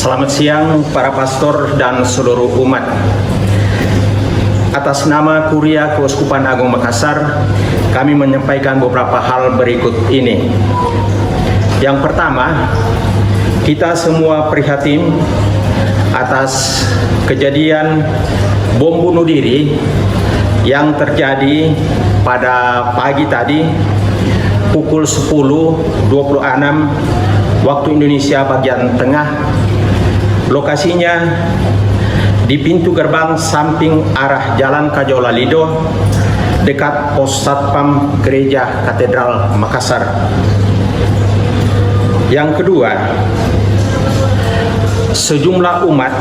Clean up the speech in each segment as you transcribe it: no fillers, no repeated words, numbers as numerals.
Selamat siang para pastor dan seluruh umat. Atas nama Kuria Keuskupan Agung Makassar, kami menyampaikan beberapa hal berikut ini. Yang pertama, kita semua prihatin atas kejadian bom bunuh diri yang terjadi pada pagi tadi pukul 10.26 waktu Indonesia bagian tengah. Lokasinya di pintu gerbang samping arah Jalan Kajola Lido dekat pos Satpam Gereja Katedral Makassar. Yang kedua, sejumlah umat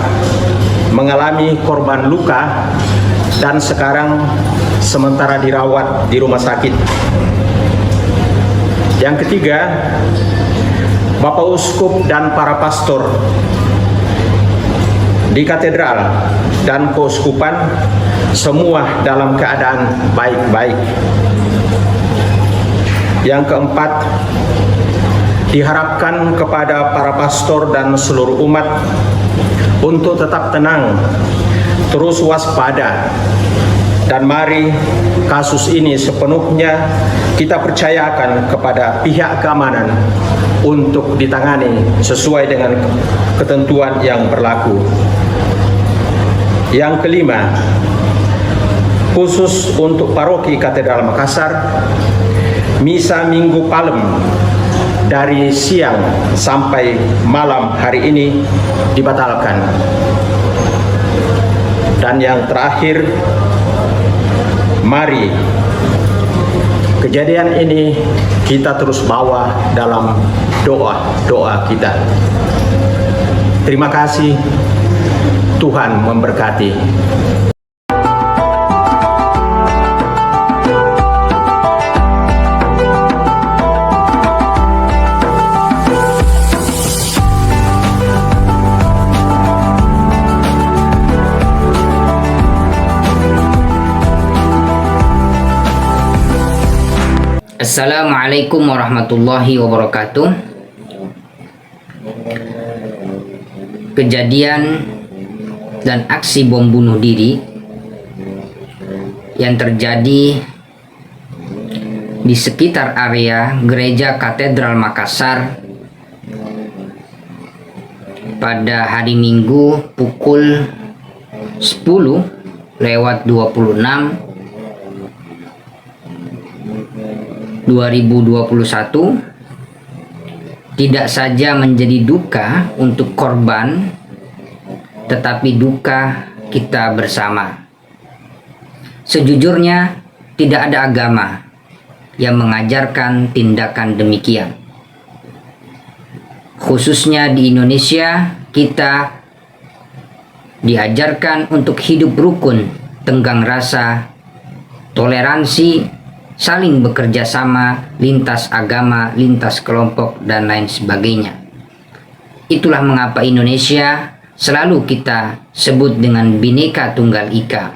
mengalami korban luka dan sekarang sementara dirawat di rumah sakit. Yang ketiga, Bapak Uskup dan para pastor di katedral dan keuskupan semua dalam keadaan baik-baik. Yang keempat, diharapkan kepada para pastor dan seluruh umat untuk tetap tenang, terus waspada, dan mari kasus ini sepenuhnya kita percayakan kepada pihak keamanan untuk ditangani sesuai dengan ketentuan yang berlaku. Yang kelima, khusus untuk paroki Katedral Makassar, misa Minggu Palem dari siang sampai malam hari ini dibatalkan. Dan yang terakhir, mari kejadian ini kita terus bawa dalam doa-doa kita. Terima kasih. Tuhan memberkati. Assalamualaikum warahmatullahi wabarakatuh. Kejadian dan aksi bom bunuh diri yang terjadi di sekitar area Gereja Katedral Makassar pada hari Minggu pukul 10:26 2021 tidak saja menjadi duka untuk korban, tetapi duka kita bersama. Sejujurnya tidak ada agama yang mengajarkan tindakan demikian. Khususnya di Indonesia, kita diajarkan untuk hidup rukun, tenggang rasa, toleransi, saling bekerja sama, lintas agama, lintas kelompok, dan lain sebagainya. Itulah mengapa Indonesia selalu kita sebut dengan Bhinneka Tunggal Ika.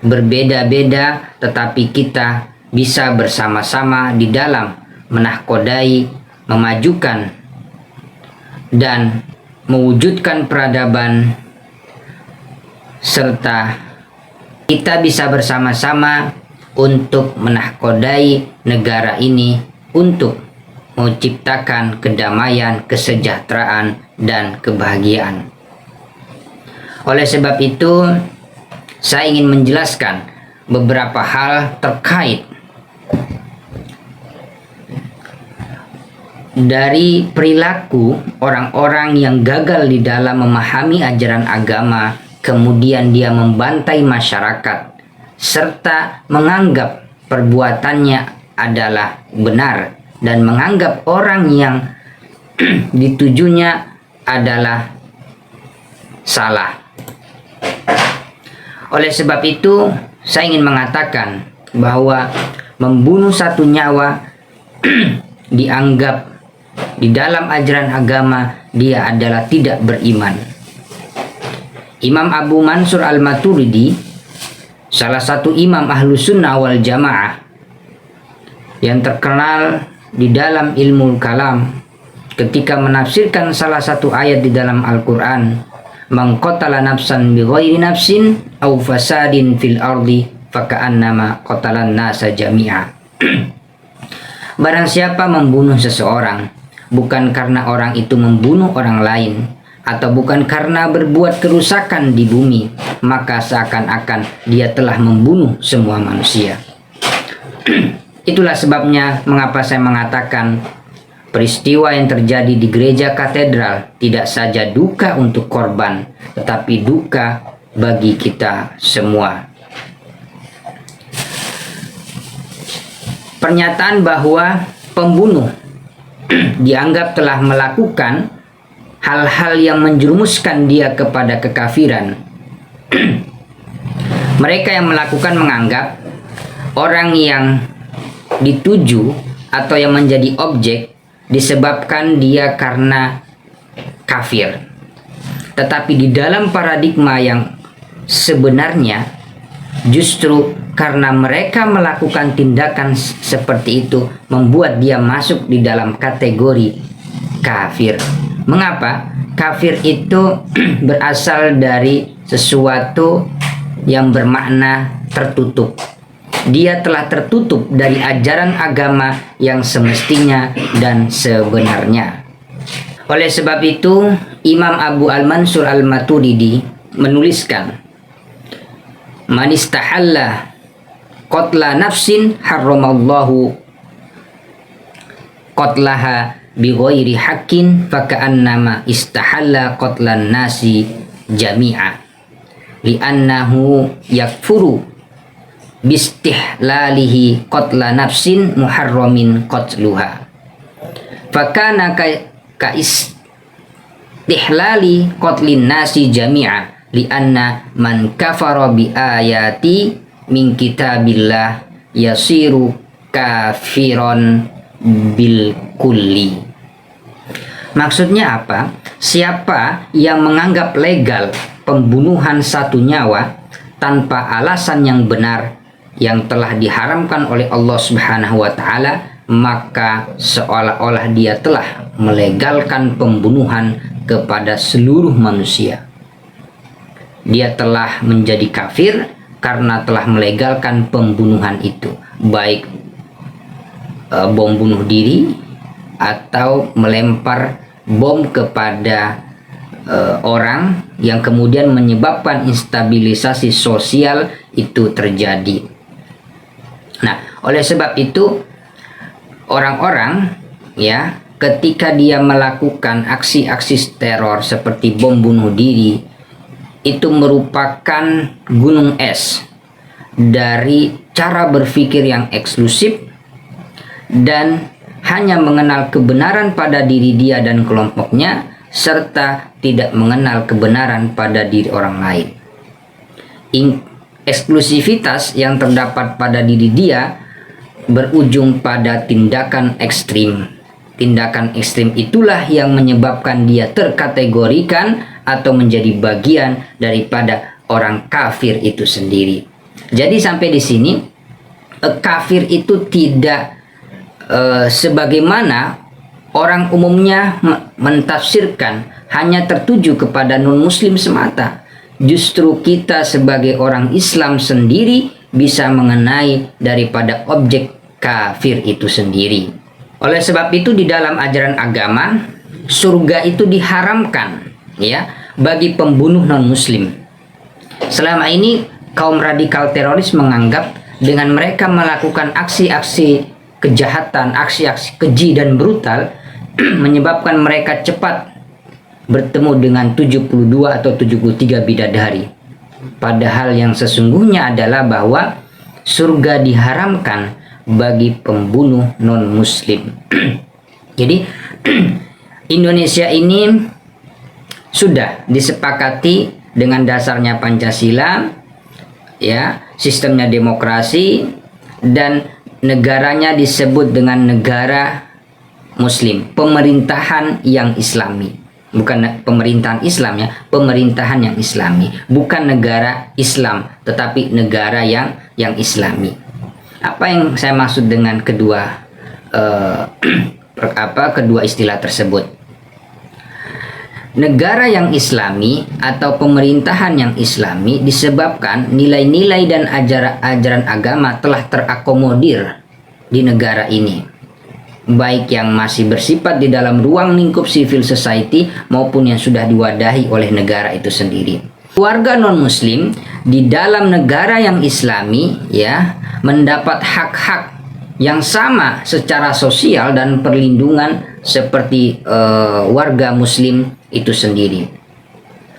Berbeda-beda, tetapi kita bisa bersama-sama di dalam menahkodai, memajukan, dan mewujudkan peradaban, serta kita bisa bersama-sama untuk menahkodai negara ini untuk menciptakan kedamaian, kesejahteraan, dan kebahagiaan. Oleh sebab itu, saya ingin menjelaskan beberapa hal terkait dari perilaku orang-orang yang gagal di dalam memahami ajaran agama, kemudian dia membantai masyarakat, serta menganggap perbuatannya adalah benar dan menganggap orang yang ditujunya adalah salah. Oleh sebab itu, saya ingin mengatakan bahwa membunuh satu nyawa dianggap di dalam ajaran agama dia adalah tidak beriman. Imam Abu Mansur Al-Maturidi, salah satu imam Ahlus Sunnah wal Jamaah yang terkenal di dalam ilmu kalam, ketika menafsirkan salah satu ayat di dalam Al-Quran, "Man qatala nafsan bighairi nafsin aw fasadin fil ardi faka'annama qatalan nasa jami'a." Barang siapa membunuh seseorang bukan karena orang itu membunuh orang lain, atau bukan karena berbuat kerusakan di bumi, maka seakan-akan dia telah membunuh semua manusia. Itulah sebabnya mengapa saya mengatakan peristiwa yang terjadi di gereja katedral tidak saja duka untuk korban, tetapi duka bagi kita semua. Pernyataan bahwa pembunuh dianggap telah melakukan hal-hal yang menjerumuskan dia kepada kekafiran. Mereka yang melakukan menganggap orang yang dituju atau yang menjadi objek disebabkan dia karena kafir. Tetapi di dalam paradigma yang sebenarnya, justru karena mereka melakukan tindakan seperti itu membuat dia masuk di dalam kategori kafir. Mengapa? Kafir itu berasal dari sesuatu yang bermakna tertutup. Dia telah tertutup dari ajaran agama yang semestinya dan sebenarnya. Oleh sebab itu, Imam Abu Al-Mansur Al-Maturidi menuliskan, "Man istahalla qatla nafsin harramallahu qatlaha bighairi haqqin faka'annama istahalla qatlan nasi jami'a li'annahu yakfuru bistihlalihi qatla nafsin muharramin qatluha fakana ka istihlali qatlin nasi jami'a li'anna man kafara bi ayati min kitabillah yasiru kafiron bil kulli." Maksudnya apa? Siapa yang menganggap legal pembunuhan satu nyawa tanpa alasan yang benar yang telah diharamkan oleh Allah Subhanahu wa taala, maka seolah-olah dia telah melegalkan pembunuhan kepada seluruh manusia. Dia telah menjadi kafir karena telah melegalkan pembunuhan itu, baik bom bunuh diri atau melempar bom kepada orang yang kemudian menyebabkan instabilisasi sosial itu terjadi. Nah, oleh sebab itu orang-orang ya ketika dia melakukan aksi-aksi teror seperti bom bunuh diri itu merupakan gunung es dari cara berpikir yang eksklusif dan hanya mengenal kebenaran pada diri dia dan kelompoknya, serta tidak mengenal kebenaran pada diri orang lain. Eksklusivitas yang terdapat pada diri dia berujung pada tindakan ekstrim. Tindakan ekstrim itulah yang menyebabkan dia terkategorikan atau menjadi bagian daripada orang kafir itu sendiri. Jadi sampai di sini kafir itu tidak sebagaimana orang umumnya mentafsirkan hanya tertuju kepada non-muslim semata. Justru kita sebagai orang Islam sendiri bisa mengenai daripada objek kafir itu sendiri. Oleh sebab itu di dalam ajaran agama, surga itu diharamkan ya bagi pembunuh non-muslim. Selama ini kaum radikal teroris menganggap dengan mereka melakukan aksi-aksi kejahatan, aksi-aksi keji dan brutal menyebabkan mereka cepat bertemu dengan 72 atau 73 bidadari. Padahal yang sesungguhnya adalah bahwa surga diharamkan bagi pembunuh non-muslim. Jadi Indonesia ini sudah disepakati dengan dasarnya Pancasila, ya, sistemnya demokrasi, dan negaranya disebut dengan negara muslim, pemerintahan yang islami. Bukan pemerintahan Islam ya, pemerintahan yang islami. Bukan negara Islam, tetapi negara yang islami. Apa yang saya maksud dengan kedua kedua istilah tersebut. Negara yang islami atau pemerintahan yang islami disebabkan nilai-nilai dan ajaran agama telah terakomodir di negara ini, baik yang masih bersifat di dalam ruang lingkup civil society maupun yang sudah diwadahi oleh negara itu sendiri. Warga non-muslim di dalam negara yang islami ya mendapat hak-hak yang sama secara sosial dan perlindungan seperti warga muslim itu sendiri.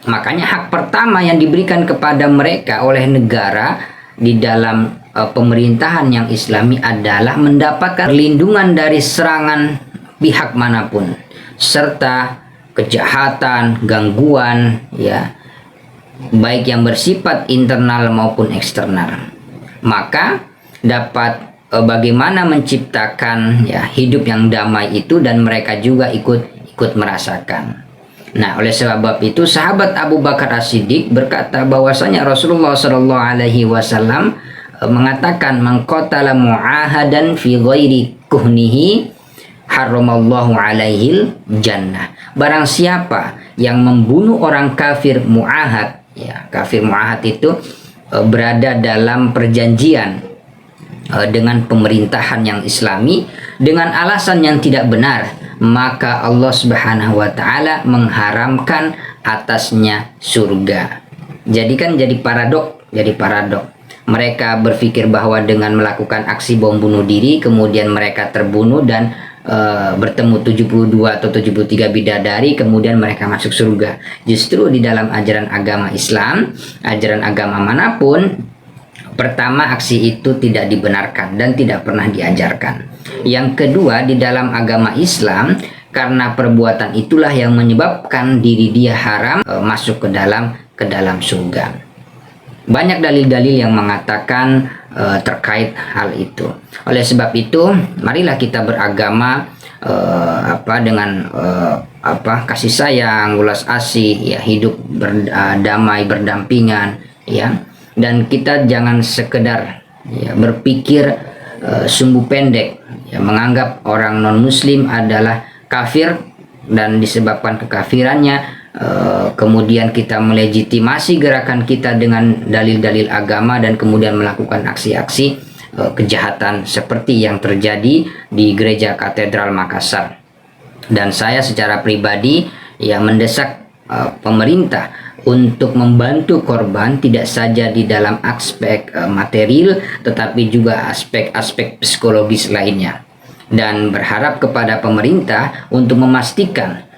Makanya hak pertama yang diberikan kepada mereka oleh negara di dalam pemerintahan yang islami adalah mendapatkan perlindungan dari serangan pihak manapun serta kejahatan, gangguan ya, baik yang bersifat internal maupun eksternal. Maka dapat bagaimana menciptakan ya hidup yang damai itu, dan mereka juga ikut merasakan. Nah, oleh sebab itu sahabat Abu Bakar As-Siddiq berkata bahwasanya Rasulullah Shallallahu Alaihi Wasallam mengatakan, "Man qatala mu'ahadan fi ghairi kuhnihi haramallahu alaihil jannah." Barang siapa yang membunuh orang kafir mu'ahad, ya kafir mu'ahad itu berada dalam perjanjian dengan pemerintahan yang islami dengan alasan yang tidak benar, maka Allah Subhanahu wa taala mengharamkan atasnya surga. Jadi paradok. Mereka berpikir bahwa dengan melakukan aksi bom bunuh diri kemudian mereka terbunuh dan bertemu 72 atau 73 bidadari, kemudian mereka masuk surga. Justru di dalam ajaran agama Islam, ajaran agama manapun, pertama, aksi itu tidak dibenarkan dan tidak pernah diajarkan. Yang kedua, di dalam agama Islam, karena perbuatan itulah yang menyebabkan diri dia haram masuk ke dalam surga. Banyak dalil-dalil yang mengatakan terkait hal itu. Oleh sebab itu, marilah kita beragama dengan kasih sayang, ulas asih, ya hidup berdamai, berdampingan, ya. Dan kita jangan sekedar ya, berpikir sumbu pendek, ya, menganggap orang non muslim adalah kafir dan disebabkan kekafirannya kemudian kita melegitimasi gerakan kita dengan dalil-dalil agama dan kemudian melakukan aksi-aksi kejahatan seperti yang terjadi di Gereja Katedral Makassar. Dan saya secara pribadi ya mendesak pemerintah untuk membantu korban tidak saja di dalam aspek material tetapi juga aspek-aspek psikologis lainnya, dan berharap kepada pemerintah untuk memastikan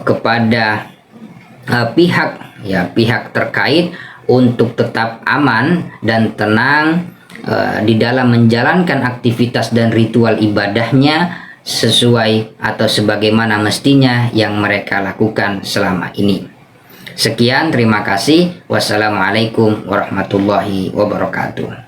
kepada pihak terkait untuk tetap aman dan tenang di dalam menjalankan aktivitas dan ritual ibadahnya sesuai atau sebagaimana mestinya yang mereka lakukan selama ini. Sekian, terima kasih. Wassalamualaikum warahmatullahi wabarakatuh.